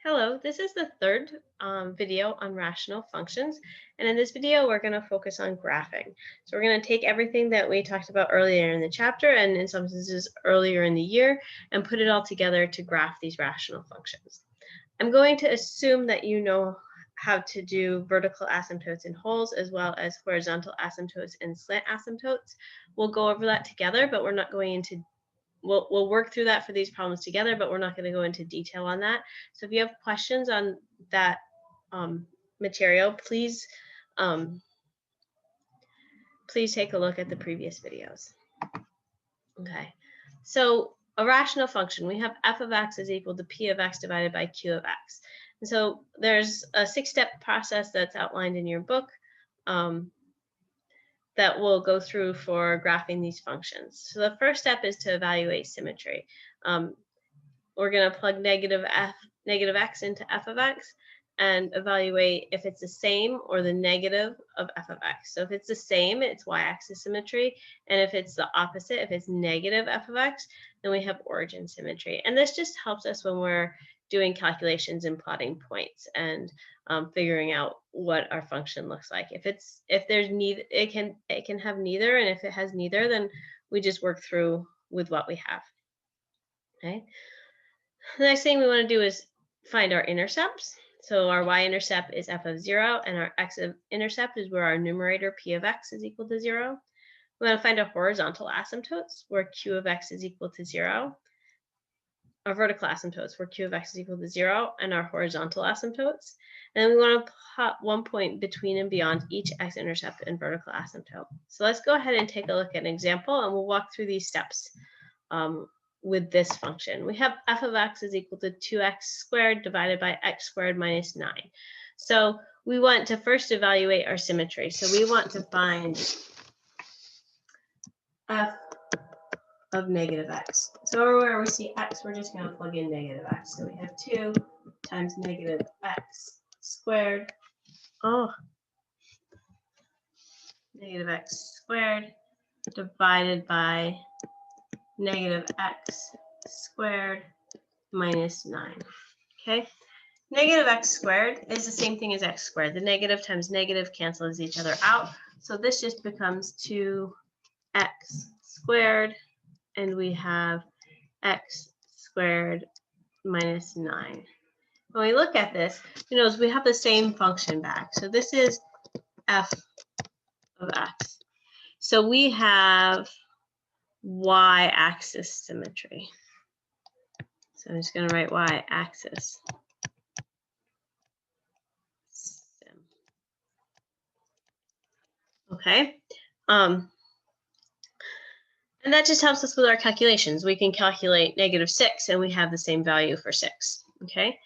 Hello, this is the third video on rational functions. And in this video, we're going to focus on graphing. So we're going to take everything that we talked about earlier in the chapter and in some instances earlier in the year and put it all together to graph these rational functions. I'm going to assume that you know how to do vertical asymptotes in wholes as well as horizontal asymptotes and slant asymptotes. We'll go over that together, but we're not going into We'll work through that for these problems together, but we're not going to go into detail on that. So if you have questions on that material, please take a look at the previous videos. Okay, so a rational function, we have f of x is equal to p of x divided by q of x. And so there's a 6-step process that's outlined in your book that we'll go through for graphing these functions. So the first step is to evaluate symmetry. We're going to plug negative x into f of x and evaluate if it's the same or the negative of f of x. So if it's the same, it's y-axis symmetry. And if it's the opposite, if it's negative f of x, then we have origin symmetry. And this just helps us when we're doing calculations and plotting points and figuring out what our function looks like. If there's neither, it can have neither, and if it has neither, then we just work through with what we have. Okay. The next thing we want to do is find our intercepts. So our y-intercept is f of 0, and our x-intercept is where our numerator p of x is equal to 0. We want to find our horizontal asymptotes, where q of x is equal to 0. Our vertical asymptotes, where q of x is equal to 0, and our horizontal asymptotes. And then we want to plot one point between and beyond each x-intercept and vertical asymptote. So let's go ahead and take a look at an example, and we'll walk through these steps with this function. We have f of x is equal to 2x squared divided by x squared minus 9. So we want to first evaluate our symmetry. So we want to find f of negative x. So where we see x, we're just going to plug in negative x. So we have 2 times negative x squared. Negative x squared divided by negative x squared minus 9. Okay. Negative x squared is the same thing as x squared. The negative times negative cancels each other out. So this just becomes 2x squared, and we have x squared minus 9. When we look at this, you notice we have the same function back. So this is f of x. So we have y-axis symmetry. So I'm just going to write y-axis. Okay. And that just helps us with our calculations. We can calculate negative 6, and we have the same value for 6. Okay.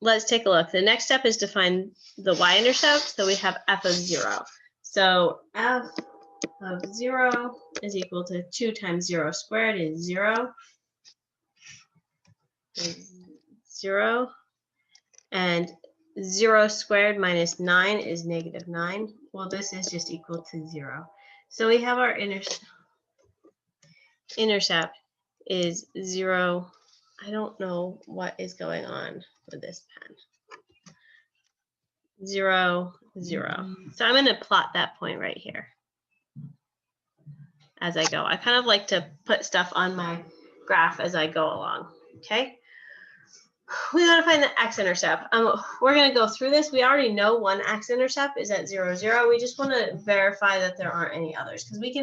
Let's take a look. The next step is to find the y-intercept. So we have f of 0. So f of 0 is equal to 2 times 0 squared is 0. 0. And 0 squared minus 9 is negative 9. Well, this is just equal to 0. So we have our intercept is 0. I don't know what is going on with this pen. 0, 0. So I'm going to plot that point right here as I go. I kind of like to put stuff on my graph as I go along. Okay. We got to find the x-intercept. We're going to go through this. We already know one x-intercept is at 0, 0. We just want to verify that there aren't any others, because we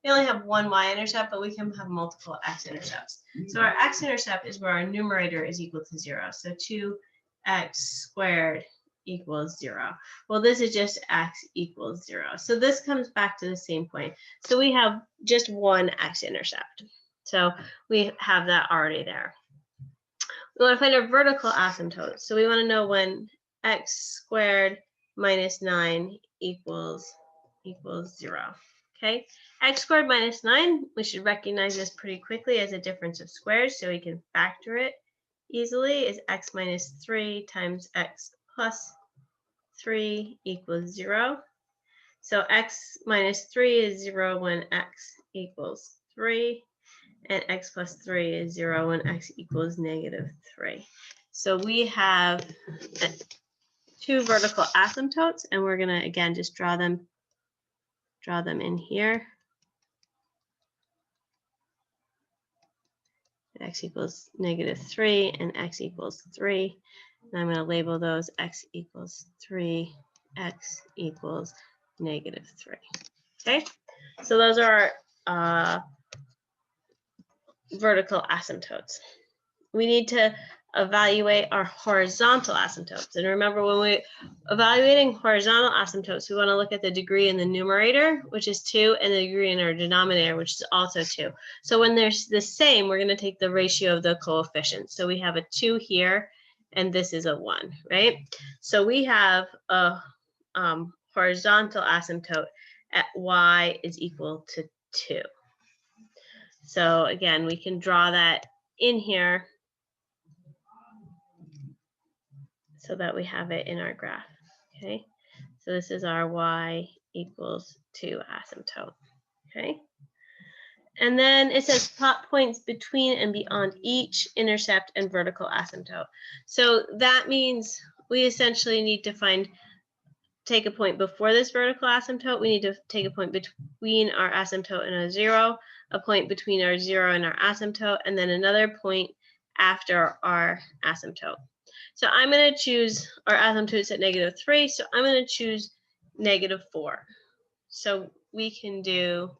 only have one y-intercept, but we can have multiple x-intercepts. So our x-intercept is where our numerator is equal to 0. So 2x squared equals 0. Well, this is just x equals 0. So this comes back to the same point. So we have just one x-intercept. So we have that already there. We want to find our vertical asymptote. So we want to know when x squared minus 9 equals 0. Okay, x squared minus 9, we should recognize this pretty quickly as a difference of squares, so we can factor it easily, is x minus 3 times x plus 3 equals 0. So x minus 3 is 0 when x equals 3. And x plus 3 is 0 when x equals negative 3. So we have 2 vertical asymptotes, and we're gonna again just draw them in here. X equals -3 and x equals 3. And I'm going to label those x equals 3, x equals -3. Okay, so those are our vertical asymptotes. We need to evaluate our horizontal asymptotes. And remember, when we're evaluating horizontal asymptotes, we want to look at the degree in the numerator, which is 2, and the degree in our denominator, which is also 2. So when they're the same, we're going to take the ratio of the coefficients. So we have a 2 here, and this is a 1, right? So we have a horizontal asymptote at y is equal to 2. So again, we can draw that in here so that we have it in our graph, okay? So this is our y equals 2 asymptote, okay? And then it says plot points between and beyond each intercept and vertical asymptote. So that means we essentially need to take a point before this vertical asymptote. We need to take a point between our asymptote and our 0, a point between our 0 and our asymptote, and then another point after our asymptote. So I'm going to choose our asymptotes at -3, so I'm going to choose -4. So we can do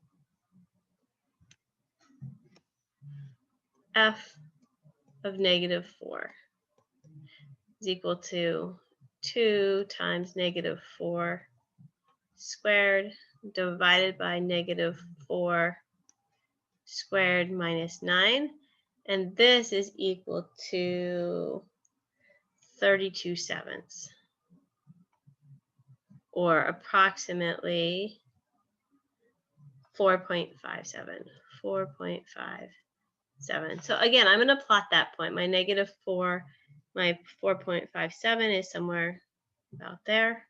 f of -4 is equal to 2 times -4 squared divided by -4 squared minus 9. And this is equal to 32/7, or approximately 4.57. 4.57. So again, I'm going to plot that point. My -4, my 4.57 is somewhere about there.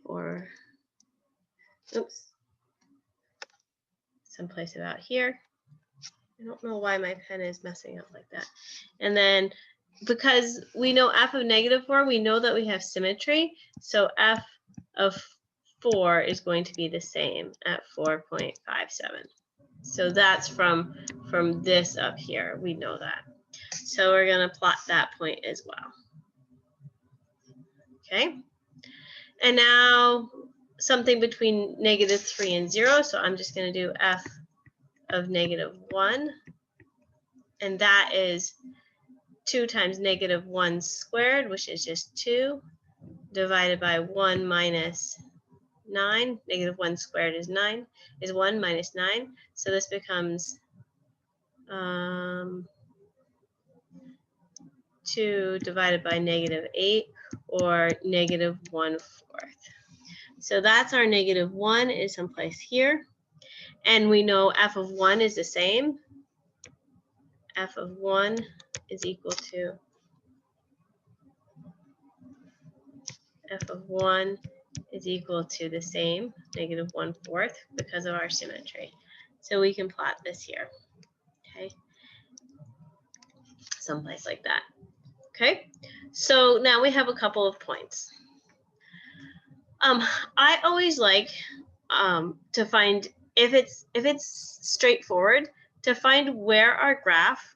Or, oops, someplace about here. I don't know why my pen is messing up like that. And then because we know f of -4, we know that we have symmetry. So f of 4 is going to be the same at 4.57. So that's from this up here. We know that. So we're going to plot that point as well. Okay. And now something between -3 and 0. So I'm just going to do f of -1. And that is 2 times -1 squared, which is just 2, divided by 1 minus 9. -1 squared is 9, is 1 minus 9. So this becomes 2 divided by -8, or -1/4. So that's our -1 is someplace here. And we know f of 1 is the same. F of 1 is equal to f of 1 is equal to the same, -1/4, because of our symmetry. So we can plot this here, okay? Someplace like that, okay? So now we have a couple of points. I always like to find, if it's straightforward, to find where our graph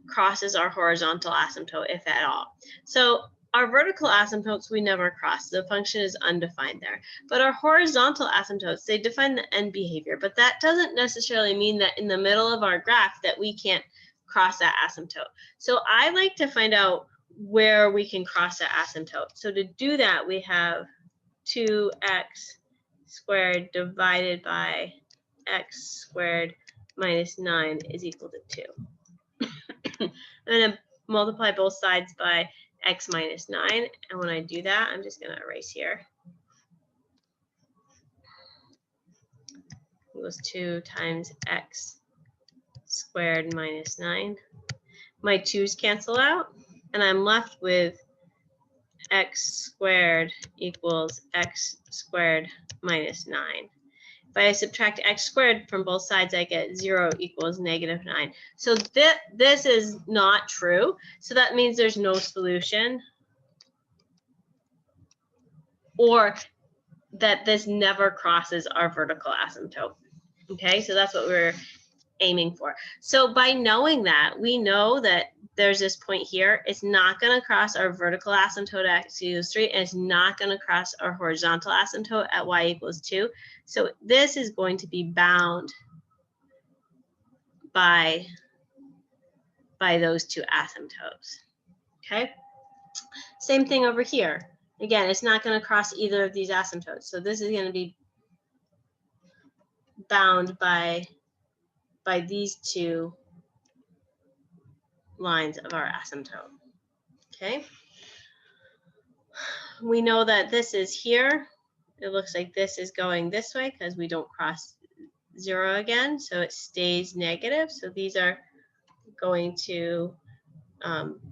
crosses our horizontal asymptote, if at all. So our vertical asymptotes, we never cross. The function is undefined there. But our horizontal asymptotes, they define the end behavior. But that doesn't necessarily mean that in the middle of our graph that we can't cross that asymptote. So I like to find out where we can cross that asymptote. So to do that, we have 2x squared divided by x squared minus 9 is equal to 2. I'm going to multiply both sides by x minus 9. And when I do that, I'm just going to erase here. Equals 2 times x squared minus 9. My 2's cancel out, and I'm left with x squared equals x squared minus 9. If I subtract x squared from both sides, I get 0 equals -9. So this is not true. So that means there's no solution, or that this never crosses our vertical asymptote. Okay, so that's what we're aiming for. So by knowing that, we know that there's this point here. It's not going to cross our vertical asymptote at x equals 3, and it's not going to cross our horizontal asymptote at y equals 2. So this is going to be bound by those two asymptotes. Okay. Same thing over here. Again, it's not going to cross either of these asymptotes. So this is going to be bound by these two lines of our asymptote. Okay. We know that this is here. It looks like this is going this way because we don't cross 0 again. So it stays negative. So these are going to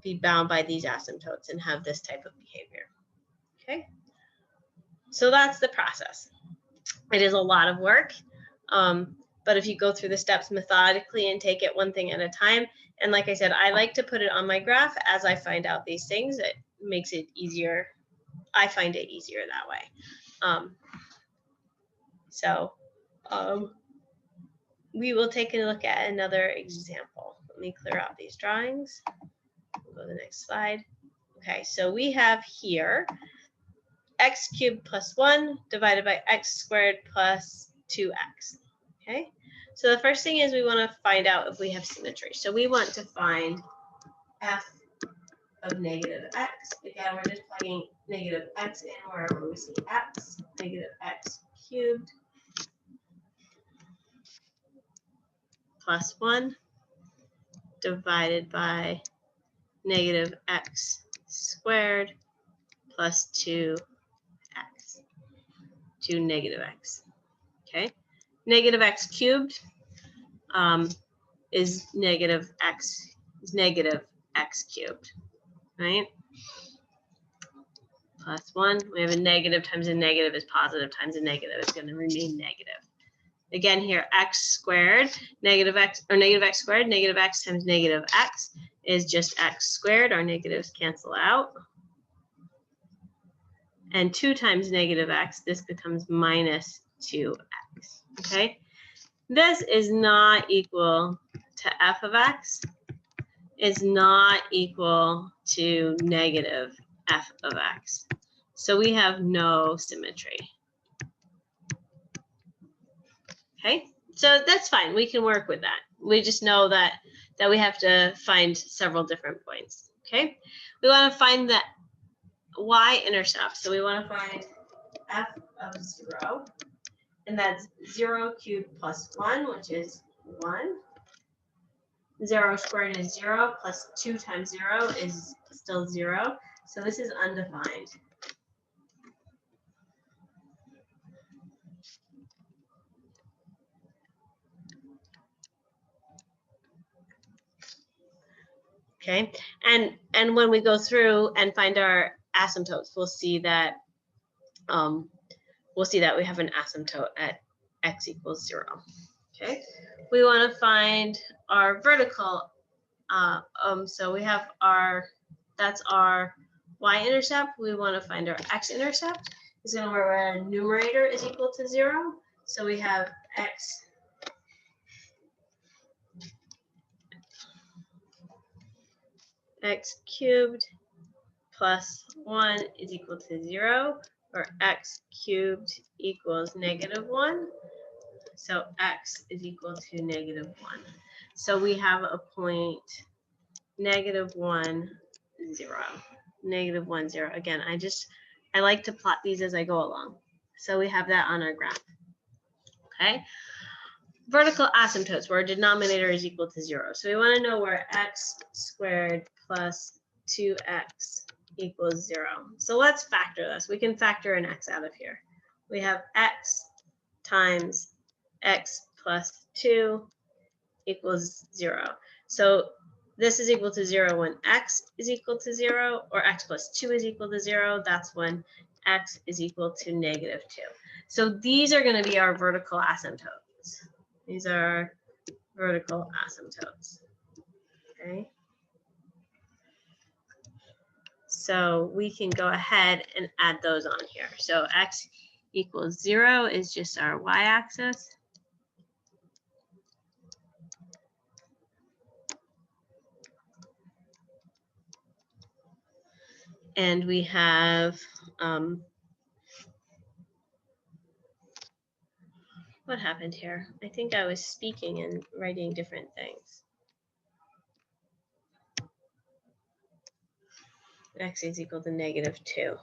be bound by these asymptotes and have this type of behavior. Okay. So that's the process. It is a lot of work. But if you go through the steps methodically and take it one thing at a time, and like I said, I like to put it on my graph as I find out these things. It makes it easier. I find it easier that way. We will take a look at another example. Let me clear out these drawings. We'll go to the next slide. Okay, so we have here x cubed plus 1 divided by x squared plus 2x. Okay, so the first thing is we want to find out if we have symmetry. So we want to find f of negative x. Again, we're just plugging negative x in wherever we see x. Negative x cubed plus 1 divided by negative x squared plus 2x, 2 negative x. Okay, negative x cubed is negative x cubed, right? Plus 1. We have a negative times a negative is positive times a negative. It's going to remain negative. Again, here x squared, negative x, or negative x squared, negative x times negative x is just x squared. Our negatives cancel out. And 2 times negative x, this becomes minus 2x. Okay? This is not equal to f of x. Is not equal to negative f of x. So we have no symmetry. Okay, so that's fine. We can work with that. We just know that we have to find several different points. Okay, we want to find the y-intercept. So we want to find f of 0, and that's 0 cubed plus 1, which is 1. 0 squared is 0, plus 2 times 0 is still 0. So this is undefined. Okay, and when we go through and find our asymptotes, we'll see that we have an asymptote at x equals 0. Okay, we want to find our vertical. So we have that's our y-intercept. We want to find our x-intercept. Is going to where our numerator is equal to 0. So we have x cubed plus 1 is equal to 0, or x cubed equals negative 1. So x is equal to negative 1. So we have a point negative 1, 0. Negative 1, 0. Again, I like to plot these as I go along. So we have that on our graph. Okay. Vertical asymptotes where our denominator is equal to 0. So we want to know where x squared plus 2x equals 0. So let's factor this. We can factor an x out of here. We have x times x plus 2 equals 0. So this is equal to 0 when x is equal to 0, or x plus 2 is equal to 0. That's when x is equal to negative 2. So these are going to be our vertical asymptotes. These are vertical asymptotes. Okay. So we can go ahead and add those on here. So x equals 0 is just our y-axis. And we have, what happened here? I think I was speaking and writing different things. X is equal to -2.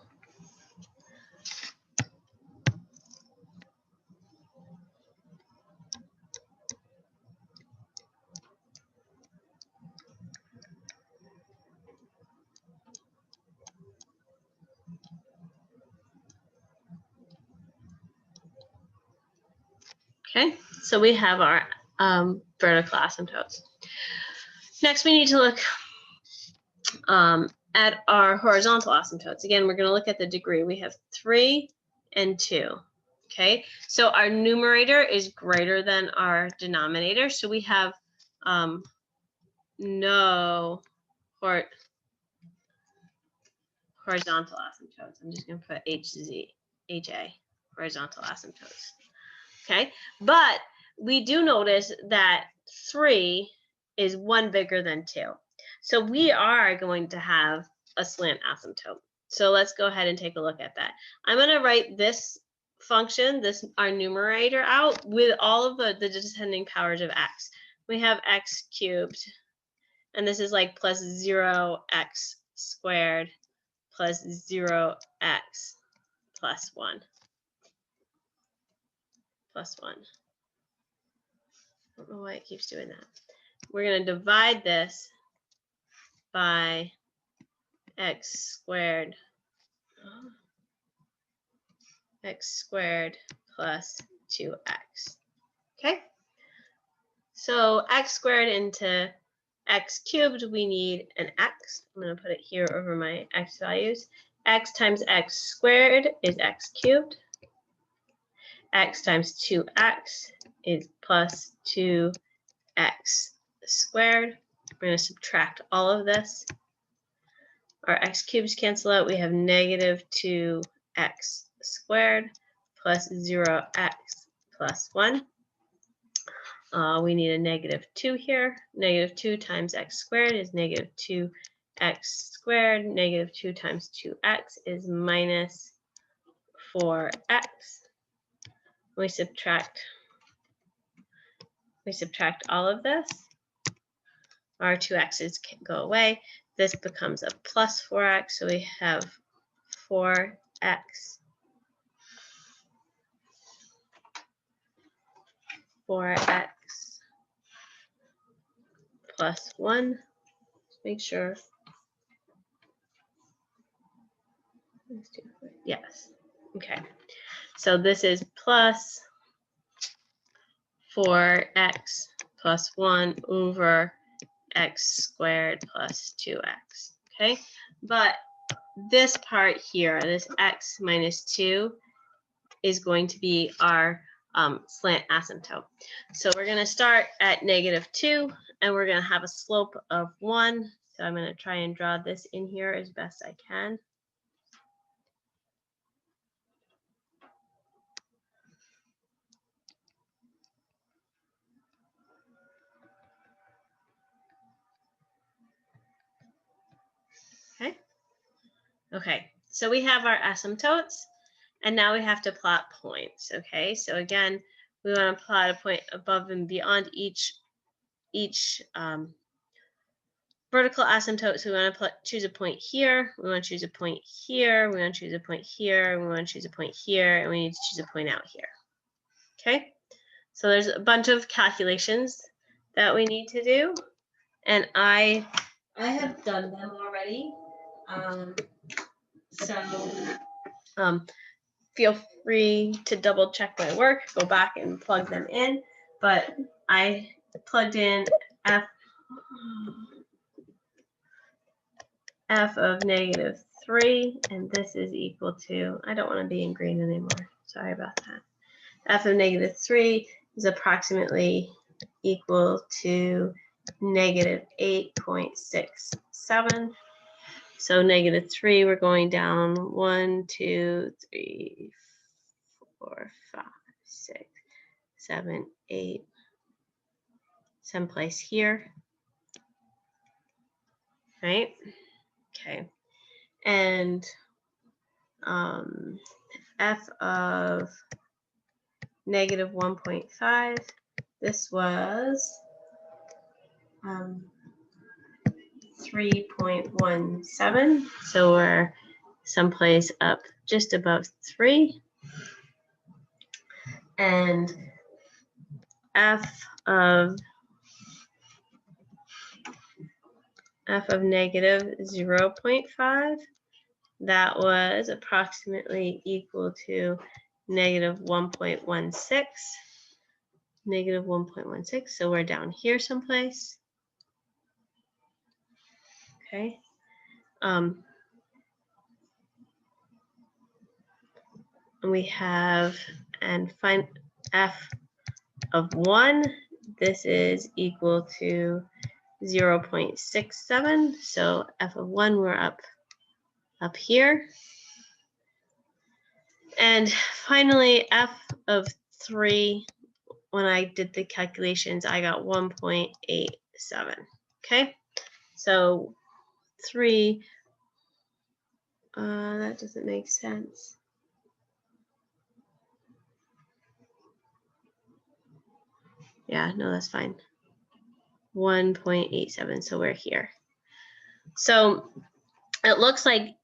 Okay, so we have our vertical asymptotes. Next, we need to look at our horizontal asymptotes. Again, we're going to look at the degree. We have 3 and 2. Okay, so our numerator is greater than our denominator. So we have no horizontal asymptotes. I'm just going to put HA, horizontal asymptotes. Okay, but we do notice that 3 is 1 bigger than 2. So we are going to have a slant asymptote. So let's go ahead and take a look at that. I'm going to write this function, our numerator out with all of the descending powers of x. We have x cubed, and this is like plus 0x squared plus 0x plus 1. Plus 1. I don't know why it keeps doing that. We're going to divide this by x squared plus 2x. Okay? So x squared into x cubed, we need an x. I'm going to put it here over my x values. X times x squared is x cubed. X times 2x is plus 2x squared. We're going to subtract all of this. Our x cubes cancel out. We have -2x squared plus 0x plus 1. We need a -2 here. -2 times x squared is -2x squared. -2 times 2x is -4x. We subtract all of this. Our 2x's can go away. This becomes a plus 4x, so we have 4x plus 1. Make sure. Yes. Okay. So this is plus 4x plus 1 over x squared plus 2x. Okay. But this part here, this x minus 2, is going to be our slant asymptote. So we're going to start at -2, and we're going to have a slope of 1. So I'm going to try and draw this in here as best I can. Okay, so we have our asymptotes, and now we have to plot points. Okay, so again, we want to plot a point above and beyond each vertical asymptote. So we want to choose a point here. We want to choose a point here. We want to choose a point here. We want to choose a point here, and we need to choose a point out here. Okay, so there's a bunch of calculations that we need to do, and I have done them already. Feel free to double check my work, go back and plug them in, but I plugged in f of -3, and this is equal to, I don't want to be in green anymore. Sorry about that. F of negative 3 is approximately equal to negative 8.67. So negative 3, we're going down 1, 2, 3, 4, 5, 6, 7, 8, someplace here, right? Okay, and f of negative 1.5, this was 3.17, so we're someplace up just above 3. And f of negative 0.5, that was approximately equal to negative 1.16. Negative 1.16, so we're down here someplace. Okay. And we have, and find f of 1, this is equal to 0.67, so f of 1, we're up here. And finally, f of 3, when I did the calculations, I got 1.87. Okay, so 3, that doesn't make sense. Yeah, no, that's fine. 1.87, so we're here. So it looks like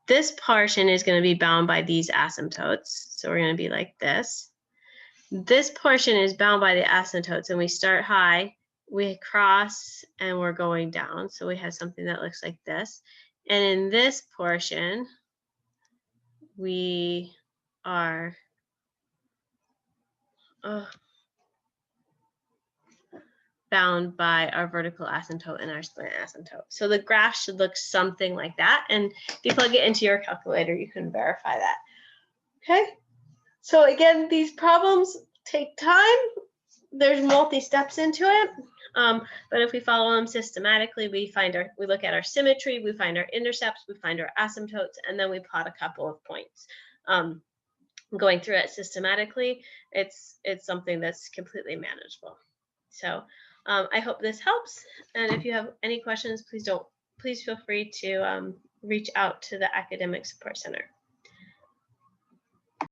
this portion is going to be bound by these asymptotes. So we're going to be like this. This portion is bound by the asymptotes, and we start high, we cross, and we're going down. So we have something that looks like this. And in this portion, we are bound by our vertical asymptote and our slant asymptote. So the graph should look something like that. And if you plug it into your calculator, you can verify that. Okay. So again, these problems take time. There's multi-steps into it. But if we follow them systematically, we look at our symmetry, we find our intercepts, we find our asymptotes, and then we plot a couple of points. Going through it systematically, it's something that's completely manageable. So I hope this helps. And if you have any questions, please feel free to reach out to the Academic Support Center.